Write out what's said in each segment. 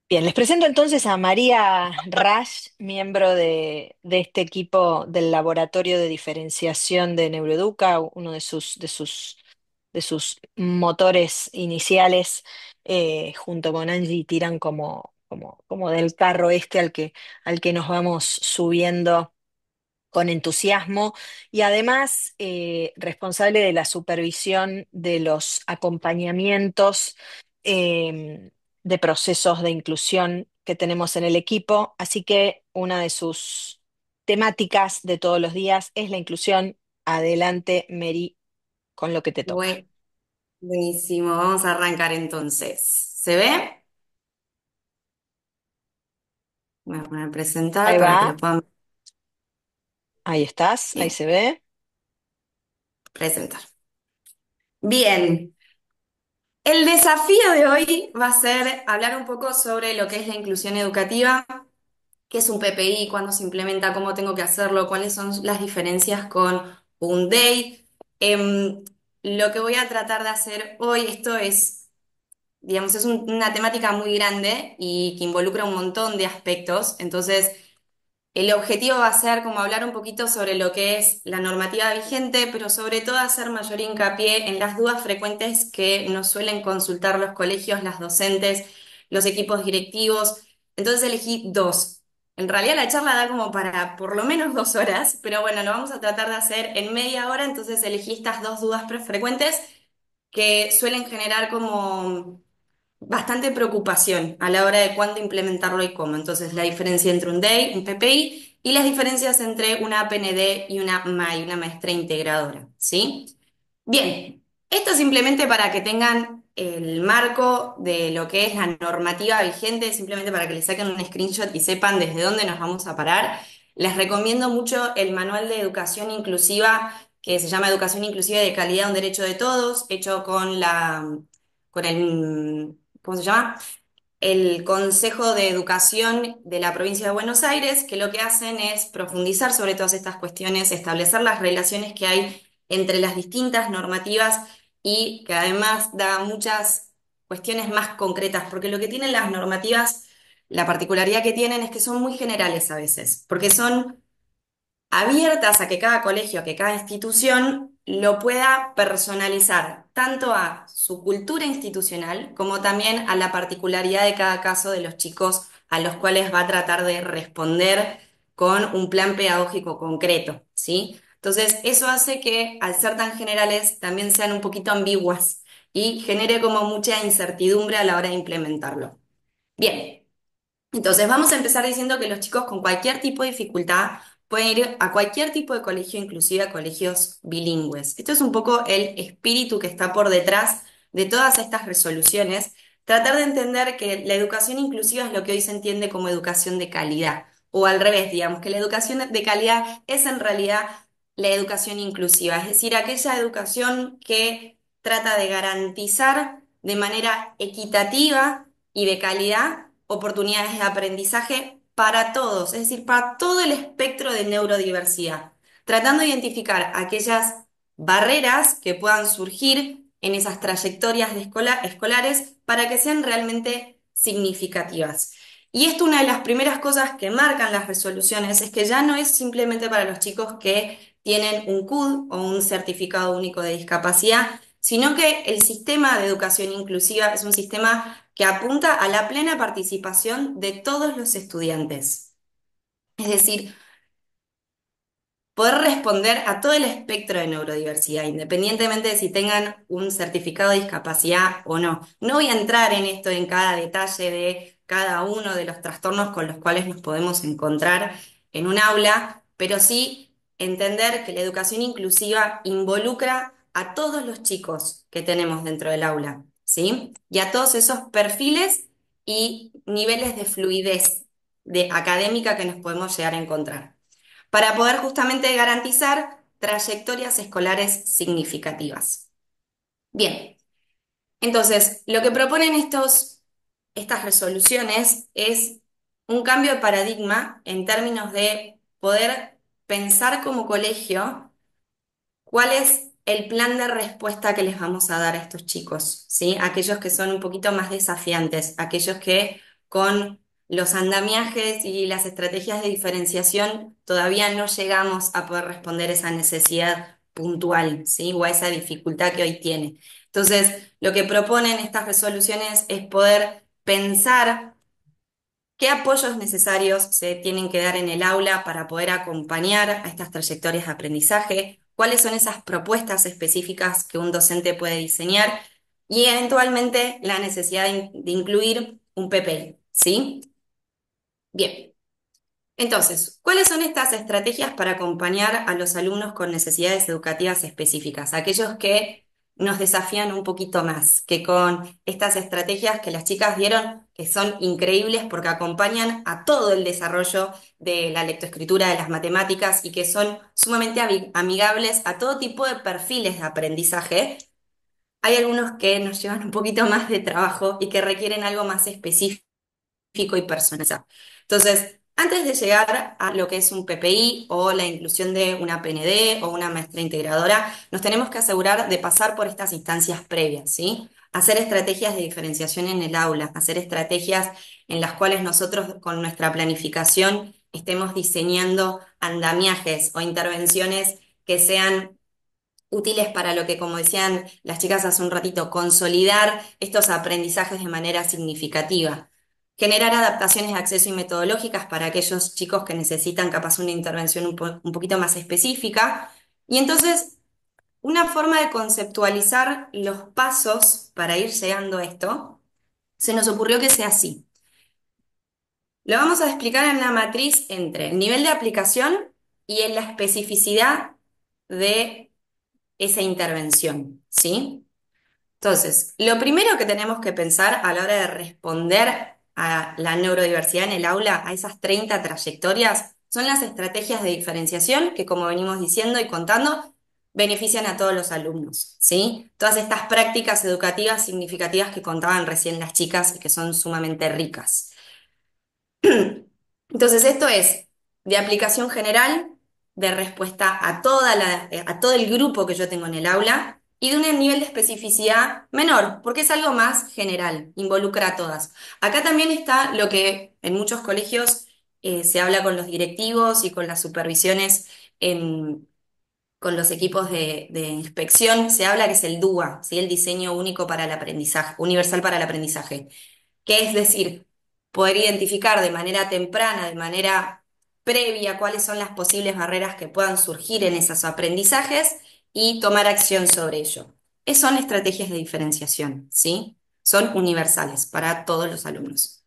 Bien, les presento entonces a María Rasch, miembro de este equipo del Laboratorio de Diferenciación de Neuroeduca, uno de sus motores iniciales, junto con Angie, tiran como del carro este al que nos vamos subiendo con entusiasmo y además responsable de la supervisión de los acompañamientos de procesos de inclusión que tenemos en el equipo. Así que una de sus temáticas de todos los días es la inclusión. Adelante, Mary, con lo que te toca. Bue- Buenísimo, vamos a arrancar entonces. ¿Se ve? Me voy a poner a presentar Ahí para que va, lo puedan ahí estás, ahí bien, se ve. presentar. Bien, el desafío de hoy va a ser hablar un poco sobre lo que es la inclusión educativa, qué es un PPI, cuándo se implementa, cómo tengo que hacerlo, cuáles son las diferencias con un DEI. Lo que voy a tratar de hacer hoy, esto es, digamos, es una temática muy grande y que involucra un montón de aspectos, entonces el objetivo va a ser como hablar un poquito sobre lo que es la normativa vigente, pero sobre todo hacer mayor hincapié en las dudas frecuentes que nos suelen consultar los colegios, las docentes, los equipos directivos. Entonces elegí dos. En realidad la charla da como para por lo menos 2 horas, pero bueno, lo vamos a tratar de hacer en media hora, entonces elegí estas dos dudas frecuentes que suelen generar como bastante preocupación a la hora de cuándo implementarlo y cómo. Entonces, la diferencia entre un DEI, un PPI, y las diferencias entre una PND y una MAI, una maestra integradora, ¿sí? Bien, esto simplemente para que tengan el marco de lo que es la normativa vigente, simplemente para que le saquen un screenshot y sepan desde dónde nos vamos a parar. Les recomiendo mucho el manual de educación inclusiva que se llama Educación Inclusiva y de Calidad, un derecho de todos, hecho con el, ¿cómo se llama? El Consejo de Educación de la provincia de Buenos Aires, que lo que hacen es profundizar sobre todas estas cuestiones, establecer las relaciones que hay entre las distintas normativas y que además da muchas cuestiones más concretas, porque lo que tienen las normativas, la particularidad que tienen es que son muy generales a veces, porque son abiertas a que cada colegio, a que cada institución lo pueda personalizar, tanto a su cultura institucional como también a la particularidad de cada caso de los chicos a los cuales va a tratar de responder con un plan pedagógico concreto, ¿sí? Entonces, eso hace que al ser tan generales también sean un poquito ambiguas y genere como mucha incertidumbre a la hora de implementarlo. Bien. Entonces, vamos a empezar diciendo que los chicos con cualquier tipo de dificultad pueden ir a cualquier tipo de colegio, inclusive a colegios bilingües. Esto es un poco el espíritu que está por detrás de todas estas resoluciones. Tratar de entender que la educación inclusiva es lo que hoy se entiende como educación de calidad, o al revés, digamos, que la educación de calidad es en realidad la educación inclusiva, es decir, aquella educación que trata de garantizar de manera equitativa y de calidad oportunidades de aprendizaje para todos, es decir, para todo el espectro de neurodiversidad, tratando de identificar aquellas barreras que puedan surgir en esas trayectorias de escolares para que sean realmente significativas. Y esto, una de las primeras cosas que marcan las resoluciones es que ya no es simplemente para los chicos que tienen un CUD o un certificado único de discapacidad, sino que el sistema de educación inclusiva es un sistema que apunta a la plena participación de todos los estudiantes. Es decir, poder responder a todo el espectro de neurodiversidad, independientemente de si tengan un certificado de discapacidad o no. No voy a entrar en esto, en cada detalle de cada uno de los trastornos con los cuales nos podemos encontrar en un aula, pero sí entender que la educación inclusiva involucra a todos los chicos que tenemos dentro del aula, ¿sí? Y a todos esos perfiles y niveles de fluidez de académica que nos podemos llegar a encontrar para poder justamente garantizar trayectorias escolares significativas. Bien, entonces, lo que proponen estas resoluciones es un cambio de paradigma en términos de poder pensar como colegio cuál es el plan de respuesta que les vamos a dar a estos chicos, ¿sí? Aquellos que son un poquito más desafiantes, aquellos que con los andamiajes y las estrategias de diferenciación, todavía no llegamos a poder responder esa necesidad puntual, ¿sí? O a esa dificultad que hoy tiene. Entonces, lo que proponen estas resoluciones es poder pensar qué apoyos necesarios se tienen que dar en el aula para poder acompañar a estas trayectorias de aprendizaje, cuáles son esas propuestas específicas que un docente puede diseñar y eventualmente la necesidad de incluir un PPI, ¿sí? Bien. Entonces, ¿cuáles son estas estrategias para acompañar a los alumnos con necesidades educativas específicas? Aquellos que nos desafían un poquito más, que con estas estrategias que las chicas dieron, que son increíbles porque acompañan a todo el desarrollo de la lectoescritura, de las matemáticas y que son sumamente amigables a todo tipo de perfiles de aprendizaje. Hay algunos que nos llevan un poquito más de trabajo y que requieren algo más específico y personalizado. Entonces, antes de llegar a lo que es un PPI o la inclusión de una PND o una maestra integradora, nos tenemos que asegurar de pasar por estas instancias previas, ¿sí? Hacer estrategias de diferenciación en el aula, hacer estrategias en las cuales nosotros con nuestra planificación estemos diseñando andamiajes o intervenciones que sean útiles para lo que, como decían las chicas hace un ratito, consolidar estos aprendizajes de manera significativa. Generar adaptaciones de acceso y metodológicas para aquellos chicos que necesitan capaz una intervención un poquito más específica. Y entonces, una forma de conceptualizar los pasos para ir llegando a esto, se nos ocurrió que sea así. Lo vamos a explicar en la matriz entre el nivel de aplicación y en la especificidad de esa intervención, ¿sí? Entonces, lo primero que tenemos que pensar a la hora de responder a la neurodiversidad en el aula, a esas 30 trayectorias, son las estrategias de diferenciación que, como venimos diciendo y contando, benefician a todos los alumnos, ¿sí? Todas estas prácticas educativas significativas que contaban recién las chicas y que son sumamente ricas. Entonces, esto es de aplicación general, de respuesta a a todo el grupo que yo tengo en el aula y de un nivel de especificidad menor, porque es algo más general, involucra a todas. Acá también está lo que en muchos colegios se habla con los directivos y con las supervisiones, con los equipos de inspección, se habla que es el DUA, ¿sí? El diseño único para el aprendizaje, universal para el aprendizaje, que es decir, poder identificar de manera temprana, de manera previa, cuáles son las posibles barreras que puedan surgir en esos aprendizajes y tomar acción sobre ello. Son estrategias de diferenciación, ¿sí? Son universales para todos los alumnos.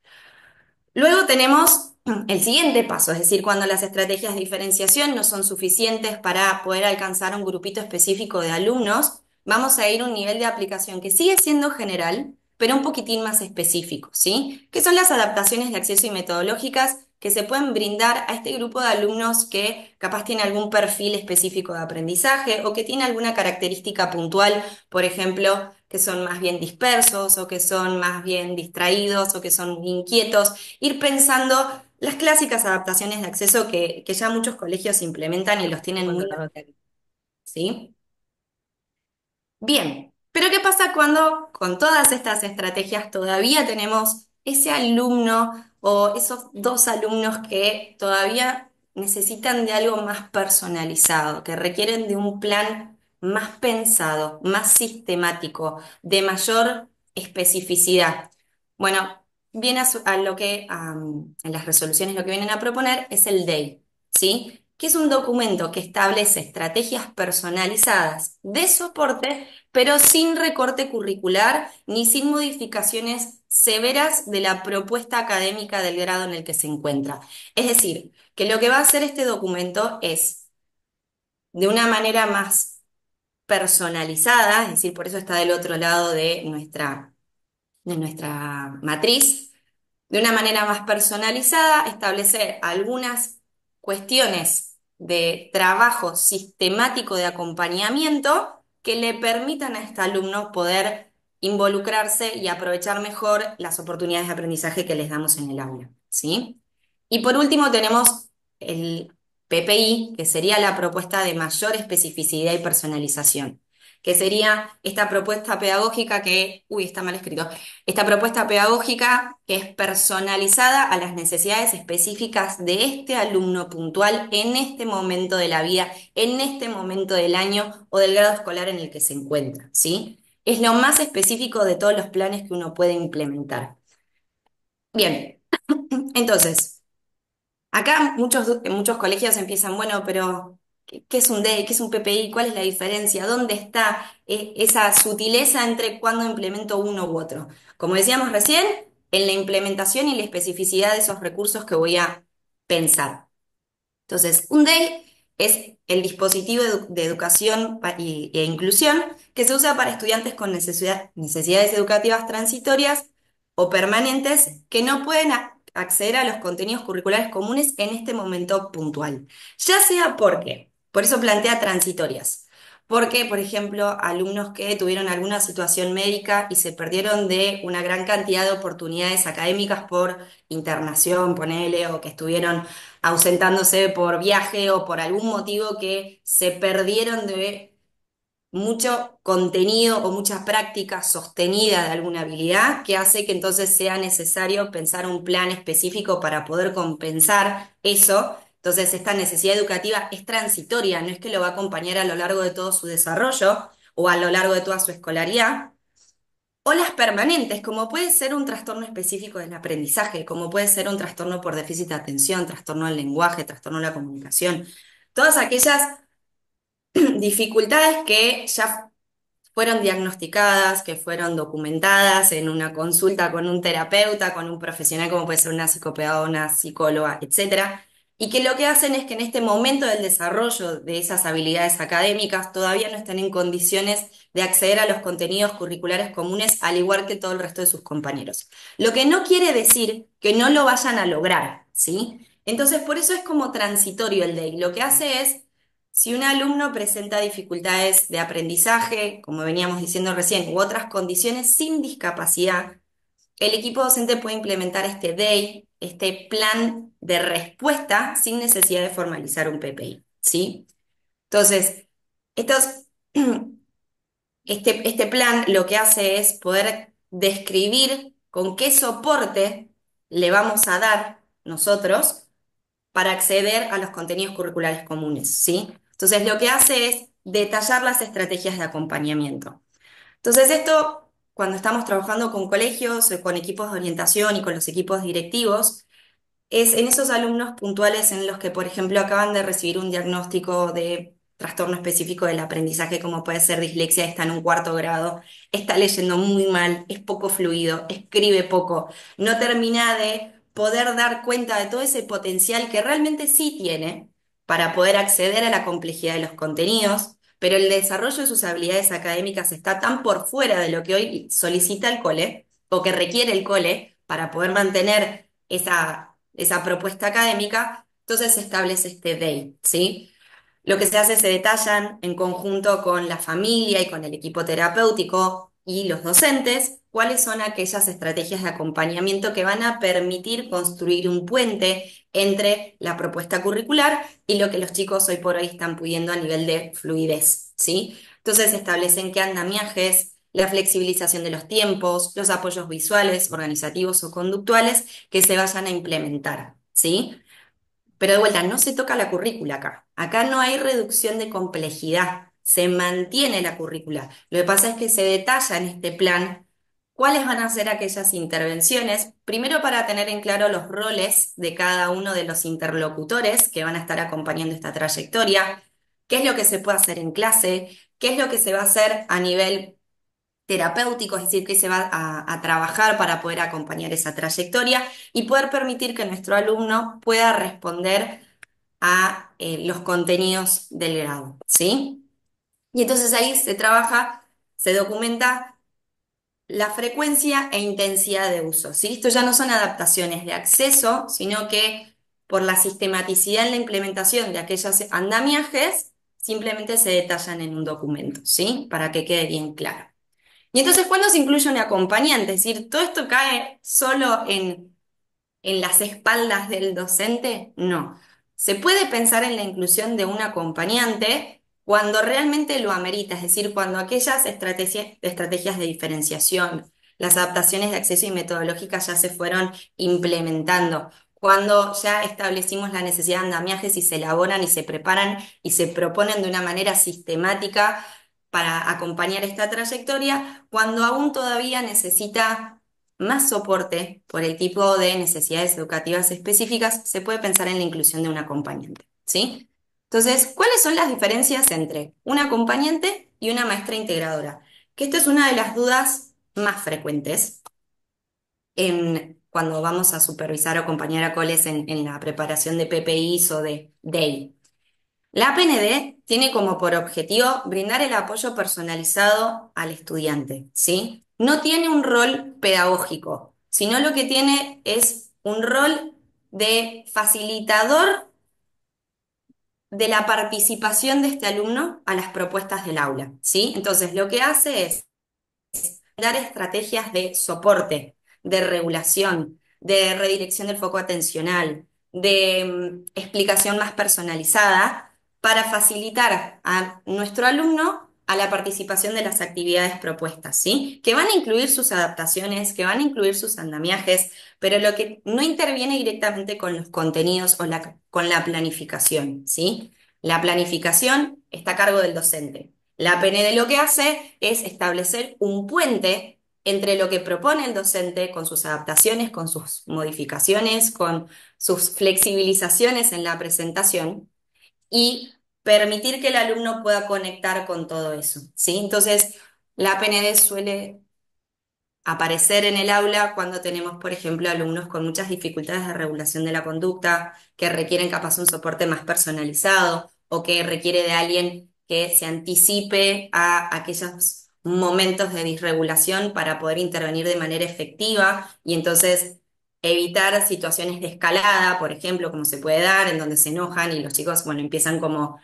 Luego tenemos el siguiente paso, es decir, cuando las estrategias de diferenciación no son suficientes para poder alcanzar un grupito específico de alumnos, vamos a ir a un nivel de aplicación que sigue siendo general, pero un poquitín más específico, ¿sí? Que son las adaptaciones de acceso y metodológicas que se pueden brindar a este grupo de alumnos que capaz tiene algún perfil específico de aprendizaje o que tiene alguna característica puntual, por ejemplo, que son más bien dispersos o que son más bien distraídos o que son inquietos, ir pensando las clásicas adaptaciones de acceso que ya muchos colegios implementan y los tienen muy latentes, ¿sí? Bien, pero ¿qué pasa cuando con todas estas estrategias todavía tenemos ese alumno o esos dos alumnos que todavía necesitan de algo más personalizado, que requieren de un plan más pensado, más sistemático, de mayor especificidad? Bueno, viene a lo que en las resoluciones lo que vienen a proponer es el DEI, ¿sí? Que es un documento que establece estrategias personalizadas de soporte pero sin recorte curricular ni sin modificaciones severas de la propuesta académica del grado en el que se encuentra. Es decir, que lo que va a hacer este documento es, de una manera más personalizada, es decir, por eso está del otro lado de nuestra matriz, de una manera más personalizada, establecer algunas cuestiones de trabajo sistemático de acompañamiento que le permitan a este alumno poder involucrarse y aprovechar mejor las oportunidades de aprendizaje que les damos en el aula, ¿sí? Y por último tenemos el PPI, que sería la propuesta de mayor especificidad y personalización, que sería esta propuesta pedagógica que, uy, está mal escrito, esta propuesta pedagógica que es personalizada a las necesidades específicas de este alumno puntual en este momento de la vida, en este momento del año o del grado escolar en el que se encuentra, ¿sí? Es lo más específico de todos los planes que uno puede implementar. Bien, entonces... Acá muchos colegios empiezan, bueno, pero ¿qué es un DEI? ¿Qué es un PPI? ¿Cuál es la diferencia? ¿Dónde está esa sutileza entre cuándo implemento uno u otro? Como decíamos recién, en la implementación y la especificidad de esos recursos que voy a pensar. Entonces, un DEI es el dispositivo de educación e inclusión que se usa para estudiantes con necesidades educativas transitorias o permanentes que no pueden acceder a los contenidos curriculares comunes en este momento puntual. Ya sea porque, por eso plantea transitorias. Porque, por ejemplo, alumnos que tuvieron alguna situación médica y se perdieron de una gran cantidad de oportunidades académicas por internación, ponele, o que estuvieron ausentándose por viaje o por algún motivo que se perdieron de mucho contenido o mucha práctica sostenida de alguna habilidad que hace que entonces sea necesario pensar un plan específico para poder compensar eso. Entonces, esta necesidad educativa es transitoria, no es que lo va a acompañar a lo largo de todo su desarrollo o a lo largo de toda su escolaridad, o las permanentes, como puede ser un trastorno específico del aprendizaje, como puede ser un trastorno por déficit de atención, trastorno del lenguaje, trastorno de la comunicación. Todas aquellas dificultades que ya fueron diagnosticadas, que fueron documentadas en una consulta con un terapeuta, con un profesional como puede ser una psicopedagoga, una psicóloga, etcétera, y que lo que hacen es que en este momento del desarrollo de esas habilidades académicas todavía no están en condiciones de acceder a los contenidos curriculares comunes al igual que todo el resto de sus compañeros. Lo que no quiere decir que no lo vayan a lograr, ¿sí? Entonces, por eso es como transitorio el DEI. Lo que hace es si un alumno presenta dificultades de aprendizaje, como veníamos diciendo recién, u otras condiciones sin discapacidad, el equipo docente puede implementar este DEI, este plan de respuesta, sin necesidad de formalizar un PPI, ¿sí? Entonces, estos, este plan lo que hace es poder describir con qué soporte le vamos a dar nosotros para acceder a los contenidos curriculares comunes, ¿sí? Entonces, lo que hace es detallar las estrategias de acompañamiento. Entonces, esto, cuando estamos trabajando con colegios, con equipos de orientación y con los equipos directivos, es en esos alumnos puntuales en los que, por ejemplo, acaban de recibir un diagnóstico de trastorno específico del aprendizaje, como puede ser dislexia, está en un cuarto grado, está leyendo muy mal, es poco fluido, escribe poco, no termina de poder dar cuenta de todo ese potencial que realmente sí tiene para poder acceder a la complejidad de los contenidos, pero el desarrollo de sus habilidades académicas está tan por fuera de lo que hoy solicita el cole o que requiere el cole para poder mantener esa propuesta académica, entonces se establece este DEI, ¿sí? Lo que se hace se detallan en conjunto con la familia y con el equipo terapéutico y los docentes cuáles son aquellas estrategias de acompañamiento que van a permitir construir un puente entre la propuesta curricular y lo que los chicos hoy por hoy están pudiendo a nivel de fluidez, ¿sí? Entonces se establecen qué andamiajes, la flexibilización de los tiempos, los apoyos visuales, organizativos o conductuales que se vayan a implementar, ¿sí? Pero de vuelta, no se toca la currícula acá. Acá no hay reducción de complejidad, se mantiene la currícula. Lo que pasa es que se detalla en este plan cuáles van a ser aquellas intervenciones, primero para tener en claro los roles de cada uno de los interlocutores que van a estar acompañando esta trayectoria, qué es lo que se puede hacer en clase, qué es lo que se va a hacer a nivel terapéutico, es decir, que se va a trabajar para poder acompañar esa trayectoria y poder permitir que nuestro alumno pueda responder a los contenidos del grado, ¿sí? Y entonces ahí se trabaja, se documenta la frecuencia e intensidad de uso, ¿sí? Esto ya no son adaptaciones de acceso, sino que por la sistematicidad en la implementación de aquellos andamiajes, simplemente se detallan en un documento, ¿sí? Para que quede bien claro. Y entonces, ¿cuándo se incluye un acompañante? Es decir, ¿todo esto cae solo en las espaldas del docente? No. Se puede pensar en la inclusión de un acompañante cuando realmente lo amerita, es decir, cuando aquellas estrategias de diferenciación, las adaptaciones de acceso y metodológicas ya se fueron implementando, cuando ya establecimos la necesidad de andamiajes y se elaboran y se preparan y se proponen de una manera sistemática para acompañar esta trayectoria, cuando aún todavía necesita más soporte por el tipo de necesidades educativas específicas, se puede pensar en la inclusión de un acompañante, ¿sí? Entonces, ¿cuáles son las diferencias entre un acompañante y una maestra integradora? Que esto es una de las dudas más frecuentes cuando vamos a supervisar o acompañar a coles en la preparación de PPIs o de DEI. La PND tiene como por objetivo brindar el apoyo personalizado al estudiante, ¿sí? No tiene un rol pedagógico, sino lo que tiene es un rol de facilitador de la participación de este alumno a las propuestas del aula, ¿sí? Entonces, lo que hace es dar estrategias de soporte, de regulación, de redirección del foco atencional, de explicación más personalizada para facilitar a nuestro alumno a la participación de las actividades propuestas, ¿sí? Que van a incluir sus adaptaciones, que van a incluir sus andamiajes, pero lo que no interviene directamente con los contenidos o con la planificación, ¿sí? La planificación está a cargo del docente. La PND lo que hace es establecer un puente entre lo que propone el docente con sus adaptaciones, con sus modificaciones, con sus flexibilizaciones en la presentación y permitir que el alumno pueda conectar con todo eso, ¿sí? Entonces, la PND suele aparecer en el aula cuando tenemos, por ejemplo, alumnos con muchas dificultades de regulación de la conducta, que requieren capaz un soporte más personalizado o que requiere de alguien que se anticipe a aquellos momentos de disregulación para poder intervenir de manera efectiva y entonces evitar situaciones de escalada, por ejemplo, como se puede dar, en donde se enojan y los chicos, bueno, empiezan como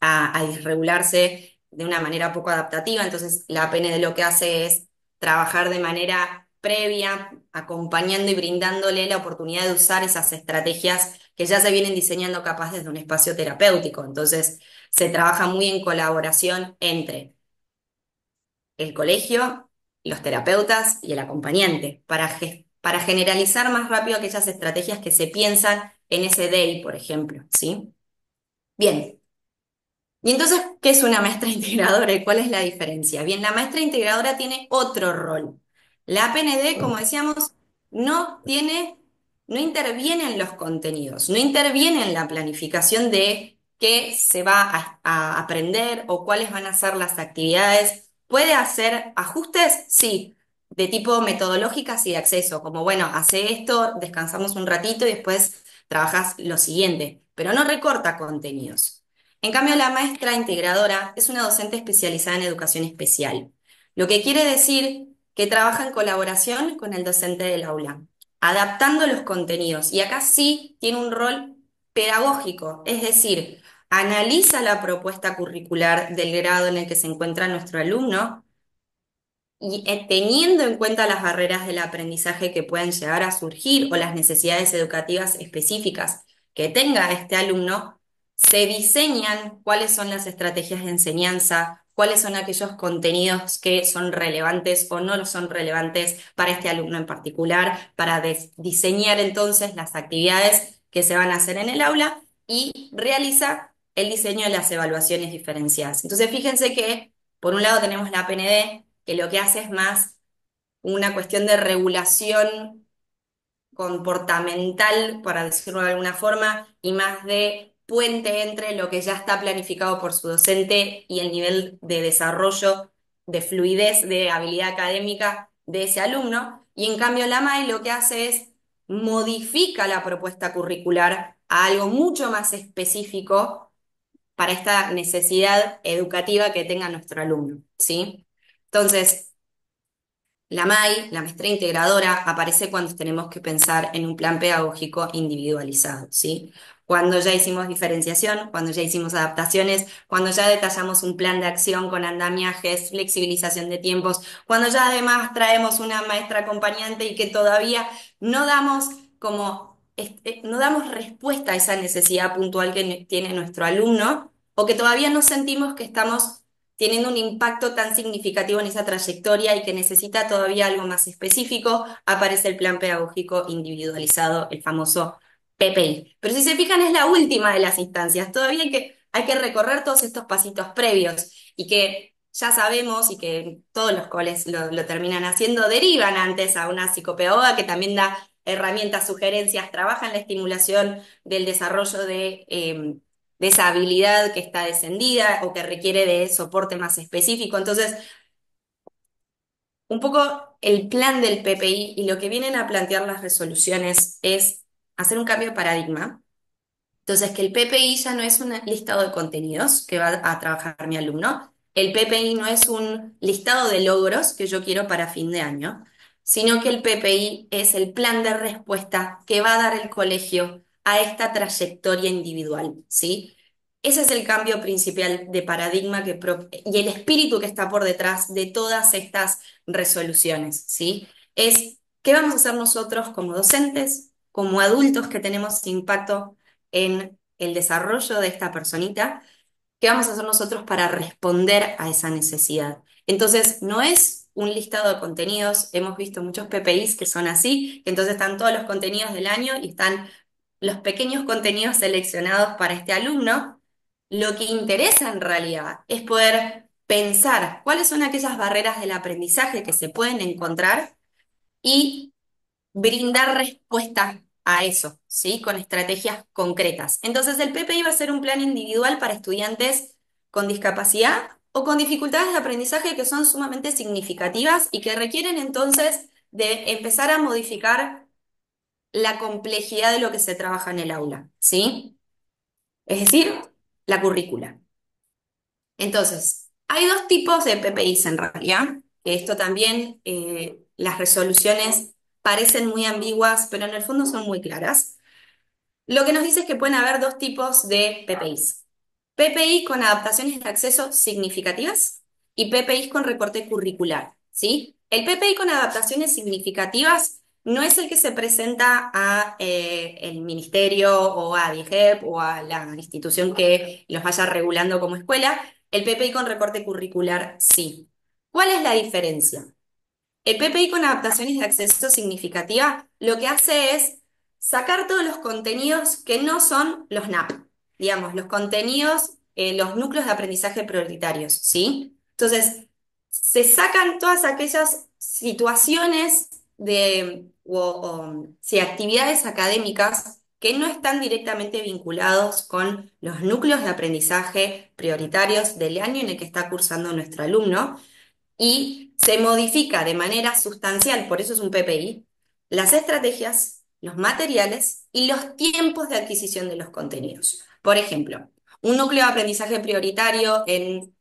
a disregularse de una manera poco adaptativa. Entonces, la PND lo que hace es trabajar de manera previa, acompañando y brindándole la oportunidad de usar esas estrategias que ya se vienen diseñando capaz desde un espacio terapéutico. Entonces, se trabaja muy en colaboración entre el colegio, los terapeutas y el acompañante para generalizar más rápido aquellas estrategias que se piensan en ese day, por ejemplo, ¿sí? Bien. Y entonces, ¿qué es una maestra integradora y cuál es la diferencia? Bien, la maestra integradora tiene otro rol. La PND, como decíamos, no tiene, no interviene en los contenidos, no interviene en la planificación de qué se va a aprender o cuáles van a ser las actividades. ¿Puede hacer ajustes? Sí, de tipo metodológicas y de acceso, como bueno, hace esto, descansamos un ratito y después trabajas lo siguiente, pero no recorta contenidos. En cambio, la maestra integradora es una docente especializada en educación especial, lo que quiere decir que trabaja en colaboración con el docente del aula, adaptando los contenidos. Y acá sí tiene un rol pedagógico, es decir, analiza la propuesta curricular del grado en el que se encuentra nuestro alumno y teniendo en cuenta las barreras del aprendizaje que pueden llegar a surgir o las necesidades educativas específicas que tenga este alumno, se diseñan cuáles son las estrategias de enseñanza, cuáles son aquellos contenidos que son relevantes o no son relevantes para este alumno en particular, para diseñar entonces las actividades que se van a hacer en el aula y realiza el diseño de las evaluaciones diferenciadas. Entonces, fíjense que por un lado tenemos la PND, que lo que hace es más una cuestión de regulación comportamental, para decirlo de alguna forma, y más de puente entre lo que ya está planificado por su docente y el nivel de desarrollo, de fluidez, de habilidad académica de ese alumno. Y en cambio la MAE lo que hace es modifica la propuesta curricular a algo mucho más específico para esta necesidad educativa que tenga nuestro alumno, ¿sí? Entonces, la MAI, la maestría integradora, aparece cuando tenemos que pensar en un plan pedagógico individualizado, ¿sí? Cuando ya hicimos diferenciación, cuando ya hicimos adaptaciones, cuando ya detallamos un plan de acción con andamiajes, flexibilización de tiempos, cuando ya además traemos una maestra acompañante y que todavía no damos no damos respuesta a esa necesidad puntual que tiene nuestro alumno, o que todavía no sentimos que estamos teniendo un impacto tan significativo en esa trayectoria y que necesita todavía algo más específico, aparece el plan pedagógico individualizado, el famoso PPI. Pero si se fijan, es la última de las instancias. Todavía hay que recorrer todos estos pasitos previos y que ya sabemos y que todos los coles lo terminan haciendo, derivan antes a una psicopedagoga que también da herramientas, sugerencias, trabaja en la estimulación del desarrollo de esa habilidad que está descendida o que requiere de soporte más específico. Entonces, un poco el plan del PPI y lo que vienen a plantear las resoluciones es hacer un cambio de paradigma. Entonces, que el PPI ya no es un listado de contenidos que va a trabajar mi alumno. El PPI no es un listado de logros que yo quiero para fin de año, sino que el PPI es el plan de respuesta que va a dar el colegio a esta trayectoria individual, ¿sí? Ese es el cambio principal de paradigma y el espíritu que está por detrás de todas estas resoluciones, ¿sí? Es qué vamos a hacer nosotros como docentes, como adultos que tenemos impacto en el desarrollo de esta personita, qué vamos a hacer nosotros para responder a esa necesidad. Entonces, no es un listado de contenidos, hemos visto muchos PPIs que son así, que entonces están todos los contenidos del año y están los pequeños contenidos seleccionados para este alumno. Lo que interesa en realidad es poder pensar cuáles son aquellas barreras del aprendizaje que se pueden encontrar y brindar respuesta a eso, ¿sí? Con estrategias concretas. Entonces, el PPI va a ser un plan individual para estudiantes con discapacidad o con dificultades de aprendizaje que son sumamente significativas y que requieren entonces de empezar a modificar la complejidad de lo que se trabaja en el aula, ¿sí? Es decir, la currícula. Entonces, hay dos tipos de PPIs en realidad, que esto también, las resoluciones parecen muy ambiguas, pero en el fondo son muy claras. Lo que nos dice es que pueden haber dos tipos de PPIs. PPI con adaptaciones de acceso significativas y PPIs con recorte curricular, ¿sí? El PPI con adaptaciones significativas no es el que se presenta a el ministerio o a DIGEP o a la institución que los vaya regulando como escuela. El PPI con recorte curricular sí. ¿Cuál es la diferencia? El PPI con adaptaciones de acceso significativa lo que hace es sacar todos los contenidos que no son los NAP, digamos, los contenidos, los núcleos de aprendizaje prioritarios, ¿sí? Entonces, se sacan todas aquellas situaciones sí, actividades académicas que no están directamente vinculados con los núcleos de aprendizaje prioritarios del año en el que está cursando nuestro alumno y se modifica de manera sustancial, por eso es un PPI, las estrategias, los materiales y los tiempos de adquisición de los contenidos. Por ejemplo, un núcleo de aprendizaje prioritario en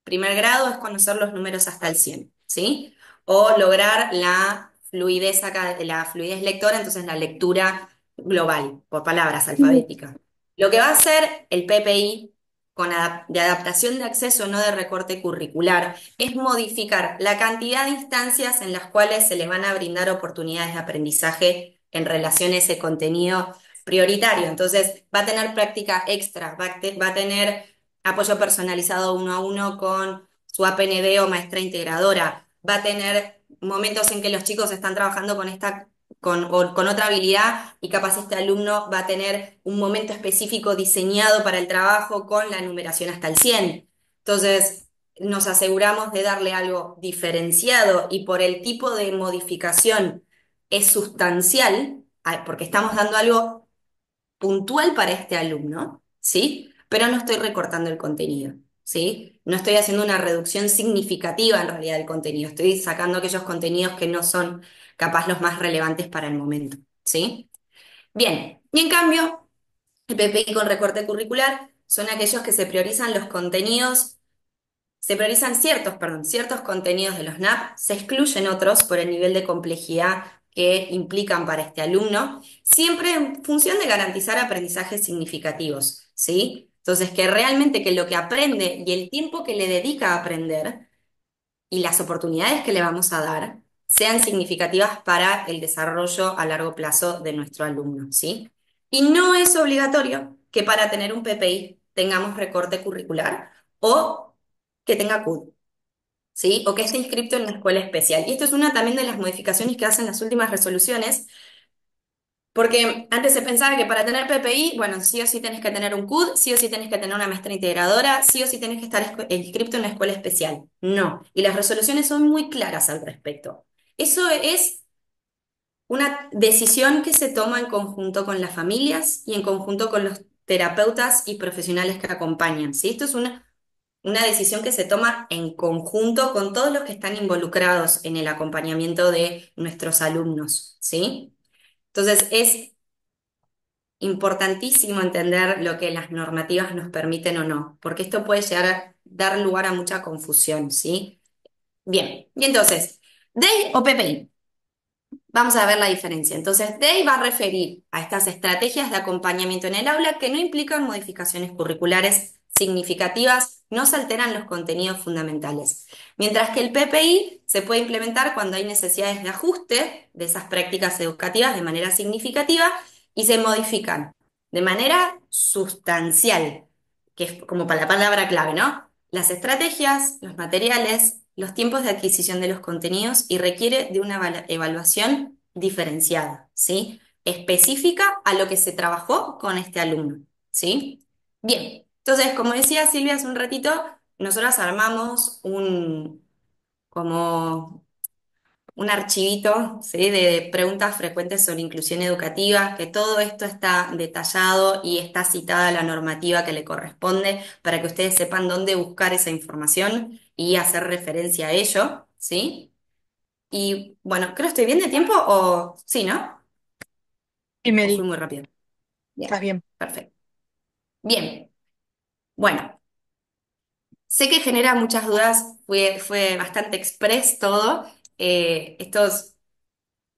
primer grado es conocer los números hasta el 100, ¿sí? O lograr la fluidez lectora, entonces la lectura global, por palabras alfabéticas. Lo que va a hacer el PPI de adaptación de acceso, no de recorte curricular, es modificar la cantidad de instancias en las cuales se les van a brindar oportunidades de aprendizaje en relación a ese contenido prioritario. Entonces, va a tener práctica extra, va a tener apoyo personalizado uno a uno con su APND o maestra integradora. Va a tener momentos en que los chicos están trabajando con otra habilidad y capaz este alumno va a tener un momento específico diseñado para el trabajo con la numeración hasta el 100. Entonces, nos aseguramos de darle algo diferenciado y por el tipo de modificación es sustancial, porque estamos dando algo puntual para este alumno, ¿sí? Pero no estoy recortando el contenido, ¿sí? No estoy haciendo una reducción significativa en realidad del contenido, estoy sacando aquellos contenidos que no son capaz los más relevantes para el momento, ¿sí? Bien, y en cambio, el PPI con recorte curricular son aquellos que se priorizan ciertos contenidos de los NAP, se excluyen otros por el nivel de complejidad que implican para este alumno, siempre en función de garantizar aprendizajes significativos, ¿sí? Entonces, que realmente que lo que aprende y el tiempo que le dedica a aprender y las oportunidades que le vamos a dar sean significativas para el desarrollo a largo plazo de nuestro alumno, ¿sí? Y no es obligatorio que para tener un PPI tengamos recorte curricular o que tenga CUD, ¿sí? O que esté inscrito en una escuela especial. Y esto es una también de las modificaciones que hacen las últimas resoluciones, porque antes se pensaba que para tener PPI, bueno, sí o sí tenés que tener un CUD, sí o sí tenés que tener una maestra integradora, sí o sí tenés que estar inscrito en una escuela especial. No, y las resoluciones son muy claras al respecto. Eso es una decisión que se toma en conjunto con las familias y en conjunto con los terapeutas y profesionales que acompañan, ¿sí? Esto es una decisión que se toma en conjunto con todos los que están involucrados en el acompañamiento de nuestros alumnos, ¿sí? Entonces, es importantísimo entender lo que las normativas nos permiten o no, porque esto puede llegar a dar lugar a mucha confusión, ¿sí? Bien, y entonces, ¿DEI o PPI? Vamos a ver la diferencia. Entonces, DEI va a referir a estas estrategias de acompañamiento en el aula que no implican modificaciones curriculares significativas, no se alteran los contenidos fundamentales. Mientras que el PPI se puede implementar cuando hay necesidades de ajuste de esas prácticas educativas de manera significativa y se modifican de manera sustancial, que es como para la palabra clave, ¿no? Las estrategias, los materiales, los tiempos de adquisición de los contenidos y requiere de una evaluación diferenciada, ¿sí? Específica a lo que se trabajó con este alumno, ¿sí? Bien, entonces, como decía Silvia hace un ratito, nosotros armamos como un archivito, ¿sí? De preguntas frecuentes sobre inclusión educativa, que todo esto está detallado y está citada la normativa que le corresponde para que ustedes sepan dónde buscar esa información y hacer referencia a ello, ¿sí? Y bueno, creo que estoy bien de tiempo o sí, ¿no? Y O fui Mary, muy rápido. estás Bien, bien. perfecto. Bien, bueno, sé que genera muchas dudas, fue bastante express todo. Estos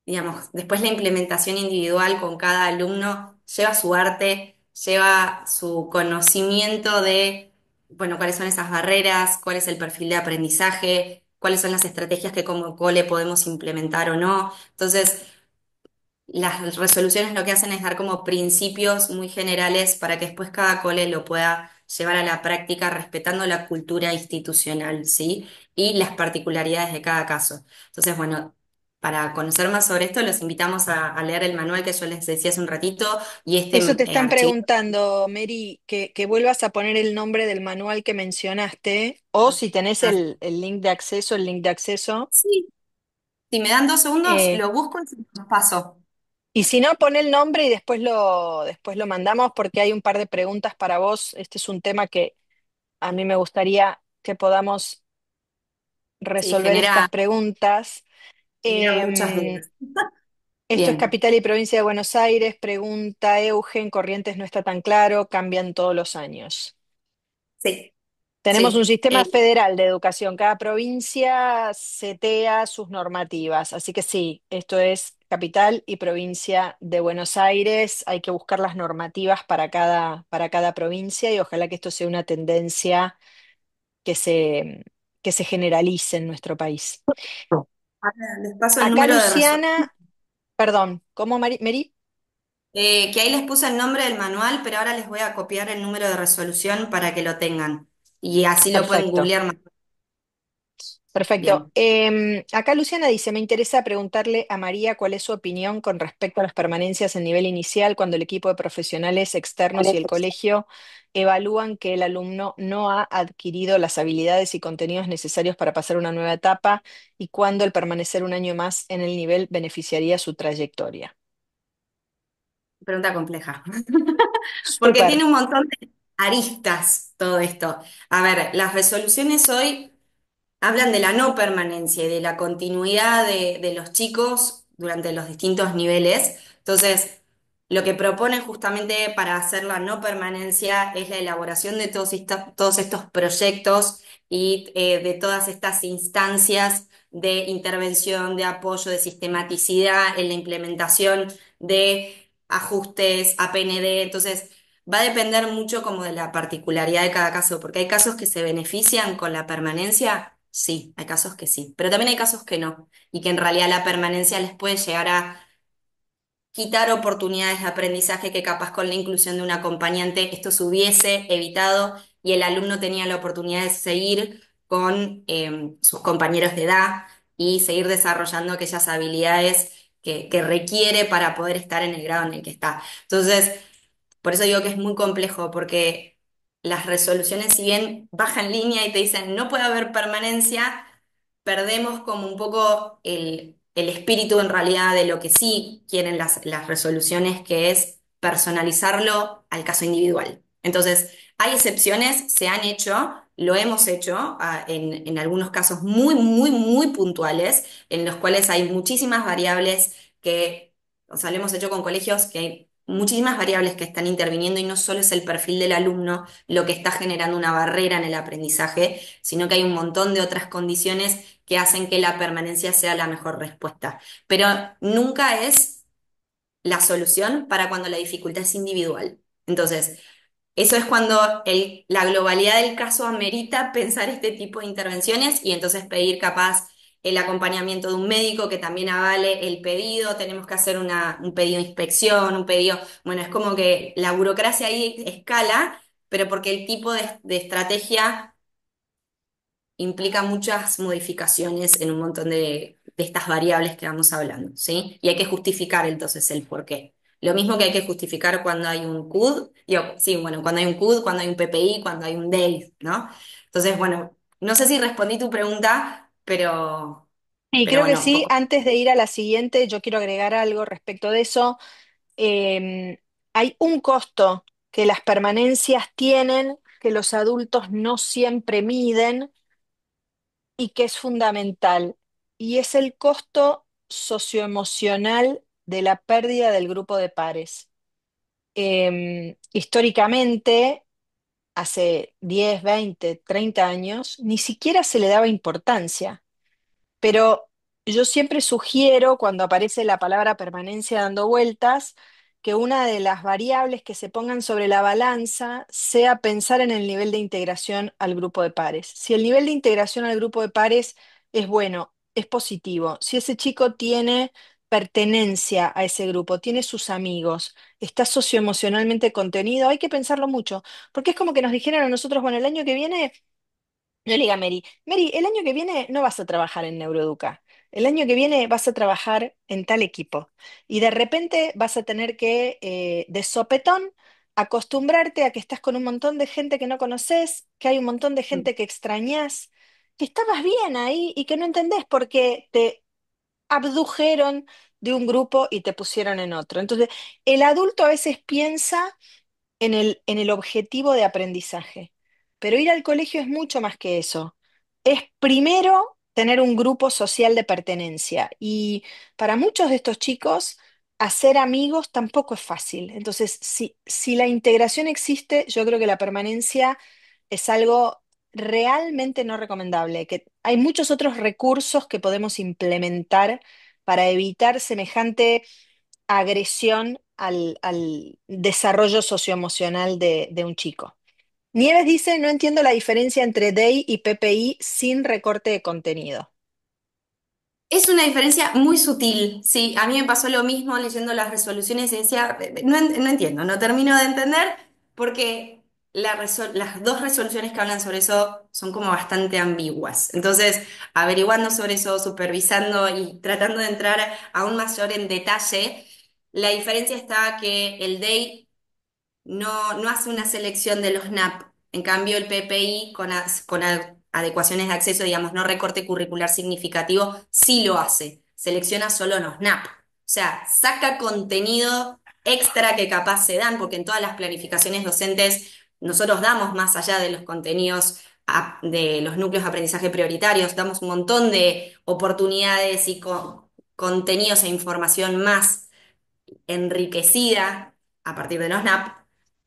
digamos, después la implementación individual con cada alumno lleva su arte, lleva su conocimiento de, bueno, cuáles son esas barreras, cuál es el perfil de aprendizaje, cuáles son las estrategias que como cole podemos implementar o no. Entonces, las resoluciones lo que hacen es dar como principios muy generales para que después cada cole lo pueda llevar a la práctica respetando la cultura institucional, ¿sí? Y las particularidades de cada caso. Entonces, bueno, para conocer más sobre esto, los invitamos a leer el manual que yo les decía hace un ratito y Eso este te están archivo. preguntando, Mary, que vuelvas a poner el nombre del manual que mencionaste, o si tenés Ah, el link de acceso, el link de acceso. sí, si me dan 2 segundos, eh, lo busco y se los paso. y si no, pon el nombre y después lo mandamos porque hay un par de preguntas para vos. Este es un tema que a mí me gustaría que podamos Sí, resolver estas preguntas. genera muchas Em, dudas. Esto es Bien, Capital y Provincia de Buenos Aires. Pregunta Eugen, Corrientes no está tan claro, cambian todos los años. sí, Tenemos un sí. sistema federal de educación. Cada provincia setea sus normativas. Así que sí, esto es Capital y Provincia de Buenos Aires. Hay que buscar las normativas para cada provincia y ojalá que esto sea una tendencia que que se generalice en nuestro país. Ahora les paso el Acá número de resolución. Luciana, perdón, ¿cómo Mary? Que ahí les puse el nombre del manual, pero ahora les voy a copiar el número de resolución para que lo tengan. Y así lo pueden Perfecto. googlear más. Perfecto. Bien. Acá Luciana dice, me interesa preguntarle a María cuál es su opinión con respecto a las permanencias en nivel inicial cuando el equipo de profesionales externos y el colegio evalúan que el alumno no ha adquirido las habilidades y contenidos necesarios para pasar una nueva etapa y cuándo el permanecer un año más en el nivel beneficiaría su trayectoria. Pregunta compleja. Porque Súper, tiene un montón de aristas todo esto. A ver, las resoluciones hoy hablan de la no permanencia y de la continuidad de los chicos durante los distintos niveles. Entonces, lo que proponen justamente para hacer la no permanencia es la elaboración de todos estos proyectos y de todas estas instancias de intervención, de apoyo, de sistematicidad en la implementación de ajustes a PND. Entonces, va a depender mucho como de la particularidad de cada caso, porque hay casos que se benefician con la permanencia, sí, hay casos que sí, pero también hay casos que no, y que en realidad la permanencia les puede llegar a quitar oportunidades de aprendizaje que capaz con la inclusión de un acompañante esto se hubiese evitado y el alumno tenía la oportunidad de seguir con sus compañeros de edad y seguir desarrollando aquellas habilidades que requiere para poder estar en el grado en el que está. Entonces, por eso digo que es muy complejo, porque las resoluciones, si bien bajan línea y te dicen no puede haber permanencia, perdemos como un poco el espíritu en realidad de lo que sí quieren las resoluciones, que es personalizarlo al caso individual. Entonces, hay excepciones, se han hecho, lo hemos hecho en algunos casos muy, muy, muy puntuales, en los cuales hay muchísimas variables que, o sea, lo hemos hecho con colegios que hay muchísimas variables que están interviniendo y no solo es el perfil del alumno lo que está generando una barrera en el aprendizaje, sino que hay un montón de otras condiciones que hacen que la permanencia sea la mejor respuesta. Pero nunca es la solución para cuando la dificultad es individual. Entonces, eso es cuando la globalidad del caso amerita pensar este tipo de intervenciones y entonces pedir capaz el acompañamiento de un médico que también avale el pedido, tenemos que hacer un pedido de inspección, un pedido, bueno, es como que la burocracia ahí escala, pero porque el tipo de estrategia implica muchas modificaciones en un montón de estas variables que vamos hablando, ¿sí? Y hay que justificar entonces el por qué. Lo mismo que hay que justificar cuando hay un CUD, digo, sí, bueno, cuando hay un CUD, cuando hay un PPI, cuando hay un DEI, ¿no? Entonces, bueno, no sé si respondí tu pregunta, Y pero creo que bueno, sí, antes de ir a la siguiente, yo quiero agregar algo respecto de eso. Eh, Hay un costo que las permanencias tienen, que los adultos no siempre miden y que es fundamental, y es el costo socioemocional de la pérdida del grupo de pares. Históricamente, hace 10, 20, 30 años, ni siquiera se le daba importancia. Pero yo siempre sugiero, cuando aparece la palabra permanencia dando vueltas, que una de las variables que se pongan sobre la balanza sea pensar en el nivel de integración al grupo de pares. Si el nivel de integración al grupo de pares es bueno, es positivo, si ese chico tiene pertenencia a ese grupo, tiene sus amigos, está socioemocionalmente contenido, hay que pensarlo mucho, porque es como que nos dijeran a nosotros, bueno, el año que viene yo le digo a Mary, Mary, el año que viene no vas a trabajar en Neuroeduca, el año que viene vas a trabajar en tal equipo y de repente vas a tener que, de sopetón, acostumbrarte a que estás con un montón de gente que no conoces, que hay un montón de gente que extrañas, que estabas bien ahí y que no entendés por qué te abdujeron de un grupo y te pusieron en otro. Entonces, el adulto a veces piensa en el objetivo de aprendizaje. Pero ir al colegio es mucho más que eso. Es primero tener un grupo social de pertenencia y para muchos de estos chicos hacer amigos tampoco es fácil. Entonces, si la integración existe, yo creo que la permanencia es algo realmente no recomendable, que hay muchos otros recursos que podemos implementar para evitar semejante agresión al desarrollo socioemocional de un chico. Nieves dice, no entiendo la diferencia entre DEI y PPI sin recorte de contenido. es una diferencia muy sutil, sí. A mí me pasó lo mismo leyendo las resoluciones y decía, no, no entiendo, no termino de entender porque las dos resoluciones que hablan sobre eso son como bastante ambiguas. Entonces, averiguando sobre eso, supervisando y tratando de entrar aún mayor en detalle, la diferencia está que el DEI no hace una selección de los NAP. En cambio, el PPI con adecuaciones de acceso, digamos, no recorte curricular significativo, sí lo hace. Selecciona solo los NAP. O sea, saca contenido extra que capaz se dan, porque en todas las planificaciones docentes nosotros damos más allá de los contenidos de los núcleos de aprendizaje prioritarios, damos un montón de oportunidades y contenidos e información más enriquecida a partir de los NAP.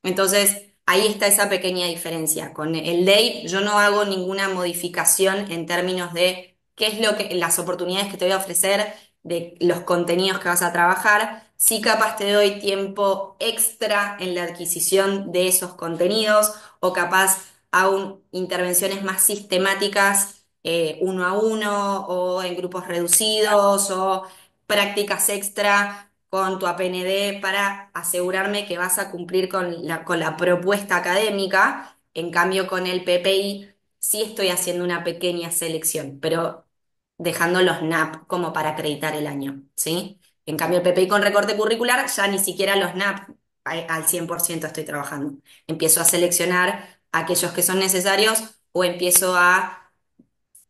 Entonces, ahí está esa pequeña diferencia. Con el DEI yo no hago ninguna modificación en términos de qué es lo que, las oportunidades que te voy a ofrecer, de los contenidos que vas a trabajar. Sí, capaz te doy tiempo extra en la adquisición de esos contenidos o capaz hago intervenciones más sistemáticas, uno a uno o en grupos reducidos o prácticas extra con tu APND para asegurarme que vas a cumplir con la propuesta académica. En cambio, con el PPI sí estoy haciendo una pequeña selección, pero dejando los NAP como para acreditar el año, ¿sí? En cambio, el PPI con recorte curricular, ya ni siquiera los NAP al 100% estoy trabajando. Empiezo a seleccionar aquellos que son necesarios o empiezo a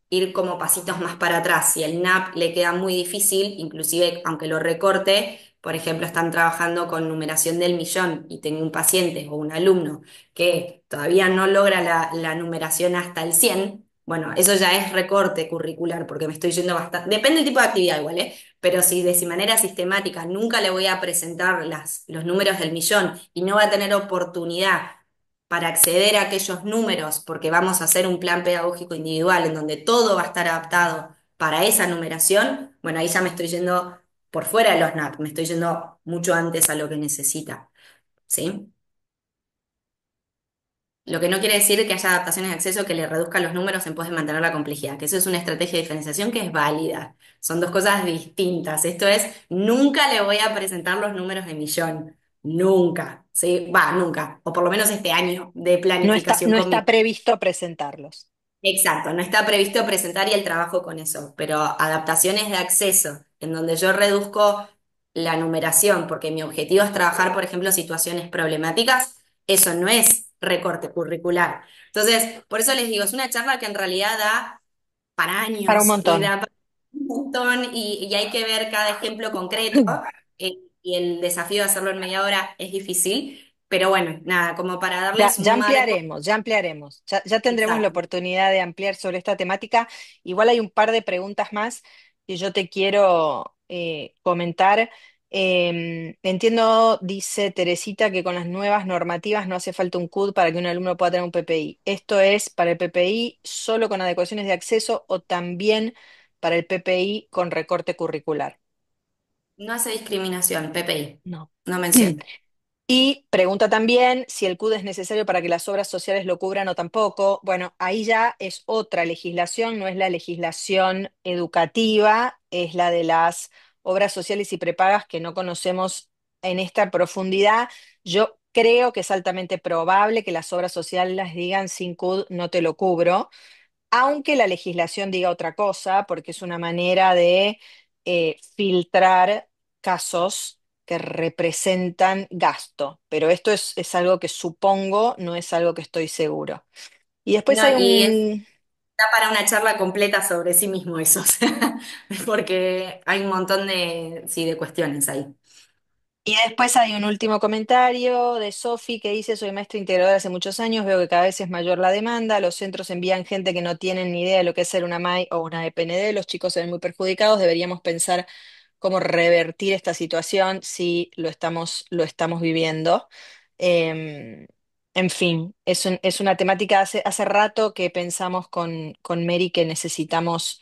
ir como pasitos más para atrás. Si el NAP le queda muy difícil, inclusive aunque lo recorte, por ejemplo, están trabajando con numeración del millón y tengo un paciente o un alumno que todavía no logra la numeración hasta el 100, bueno, eso ya es recorte curricular porque me estoy yendo bastante, depende del tipo de actividad igual, ¿eh? Pero si de manera sistemática nunca le voy a presentar los números del millón y no va a tener oportunidad para acceder a aquellos números, porque vamos a hacer un plan pedagógico individual en donde todo va a estar adaptado para esa numeración, bueno, ahí ya me estoy yendo por fuera de los NAP, me estoy yendo mucho antes a lo que necesita, ¿sí? Lo que no quiere decir que haya adaptaciones de acceso que le reduzcan los números en pos de mantener la complejidad, que eso es una estrategia de diferenciación que es válida. Son dos cosas distintas. Esto es, nunca le voy a presentar los números de millón. Nunca. ¿Sí? Va, nunca. O por lo menos este año de planificación No está conmigo. previsto presentarlos. Exacto, no está previsto presentar y el trabajo con eso, pero adaptaciones de acceso, en donde yo reduzco la numeración, porque mi objetivo es trabajar, por ejemplo, situaciones problemáticas, eso no es recorte curricular. Entonces, por eso les digo, es una charla que en realidad da para Para un años y montón. da para un montón y hay que ver cada ejemplo concreto, y el desafío de hacerlo en media hora es difícil, pero bueno, nada, como para Ya, darles ya un marco. ampliaremos, ya ampliaremos. Ya tendremos la Exacto. oportunidad de ampliar sobre esta temática. Igual hay un par de preguntas más que yo te quiero comentar. Entiendo, dice Teresita, que con las nuevas normativas no hace falta un CUD para que un alumno pueda tener un PPI. ¿Esto es para el PPI solo con adecuaciones de acceso o también para el PPI con recorte curricular? No hace discriminación, PPI. No. No menciona. Y pregunta también si el CUD es necesario para que las obras sociales lo cubran o tampoco. Bueno, ahí ya es otra legislación, no es la legislación educativa, es la de las obras sociales y prepagas que no conocemos en esta profundidad. Yo creo que es altamente probable que las obras sociales las digan sin CUD no te lo cubro, aunque la legislación diga otra cosa, porque es una manera de filtrar casos que representan gasto, pero esto es algo que supongo, no es algo que estoy seguro. Y después No, hay y un, está para una charla completa sobre sí mismo eso, o sea, porque hay un montón de, sí, de cuestiones ahí. y después hay un último comentario de Sofi que dice, soy maestra integradora hace muchos años, veo que cada vez es mayor la demanda, los centros envían gente que no tienen ni idea de lo que es ser una MAI o una EPND, los chicos se ven muy perjudicados, deberíamos pensar cómo revertir esta situación si lo estamos viviendo. Eh, en fin, es una temática, hace rato que pensamos con Mary que necesitamos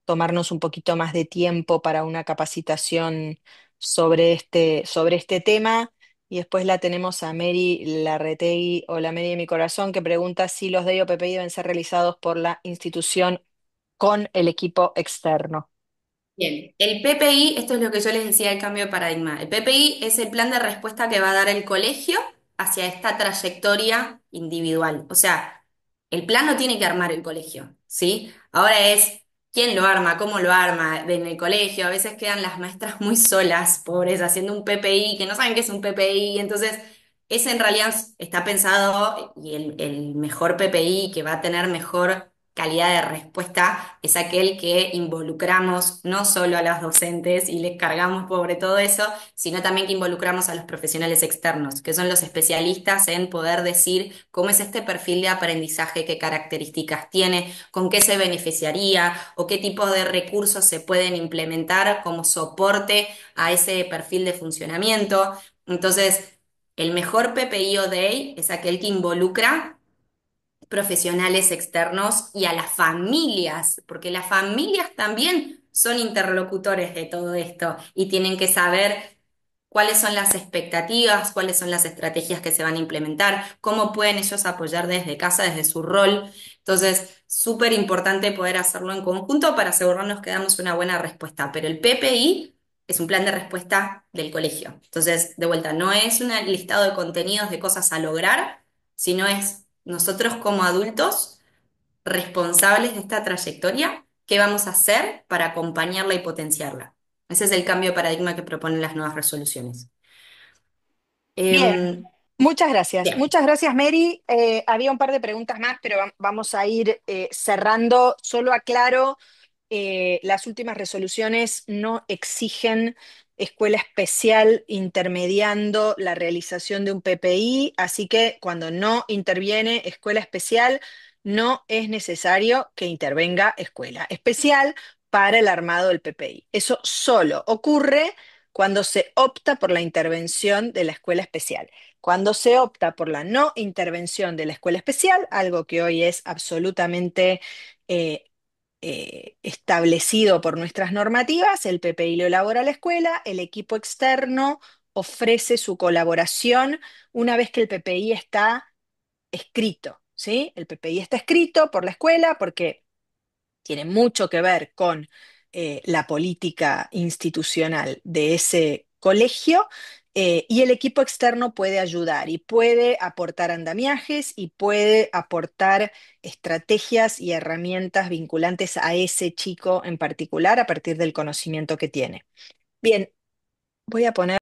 tomarnos un poquito más de tiempo para una capacitación sobre este tema. Y después la tenemos a Mary Larretegui o la Mary de mi corazón que pregunta si los DEI o PPI deben ser realizados por la institución con el equipo externo. Bien, el PPI, esto es lo que yo les decía, el cambio de paradigma. El PPI es el plan de respuesta que va a dar el colegio hacia esta trayectoria individual. O sea, el plan lo tiene que armar el colegio, ¿sí? Ahora es quién lo arma, cómo lo arma en el colegio. A veces quedan las maestras muy solas, pobres, haciendo un PPI, que no saben qué es un PPI. Entonces, ese en realidad está pensado y el mejor PPI que va a tener mejor calidad de respuesta es aquel que involucramos no solo a las docentes y les cargamos sobre todo eso, sino también que involucramos a los profesionales externos, que son los especialistas en poder decir cómo es este perfil de aprendizaje, qué características tiene, con qué se beneficiaría o qué tipo de recursos se pueden implementar como soporte a ese perfil de funcionamiento. Entonces, el mejor PPI o DEI es aquel que involucra profesionales externos y a las familias, porque las familias también son interlocutores de todo esto y tienen que saber cuáles son las expectativas, cuáles son las estrategias que se van a implementar, cómo pueden ellos apoyar desde casa, desde su rol. Entonces, súper importante poder hacerlo en conjunto para asegurarnos que damos una buena respuesta. Pero el PPI es un plan de respuesta del colegio. Entonces, de vuelta, no es un listado de contenidos de cosas a lograr, sino es nosotros como adultos responsables de esta trayectoria, ¿qué vamos a hacer para acompañarla y potenciarla? Ese es el cambio de paradigma que proponen las nuevas resoluciones. Bien, Em, muchas gracias. Bien. Muchas gracias, Mary. Había un par de preguntas más, pero vamos a ir cerrando. Solo aclaro, las últimas resoluciones no exigen escuela especial intermediando la realización de un PPI, así que cuando no interviene escuela especial, no es necesario que intervenga escuela especial para el armado del PPI. Eso solo ocurre cuando se opta por la intervención de la escuela especial. Cuando se opta por la no intervención de la escuela especial, algo que hoy es absolutamente eh, establecido por nuestras normativas, el PPI lo elabora la escuela, el equipo externo ofrece su colaboración una vez que el PPI está escrito, ¿sí? El PPI está escrito por la escuela porque tiene mucho que ver con la política institucional de ese colegio, y el equipo externo puede ayudar y puede aportar andamiajes y puede aportar estrategias y herramientas vinculantes a ese chico en particular a partir del conocimiento que tiene. Bien, voy a poner...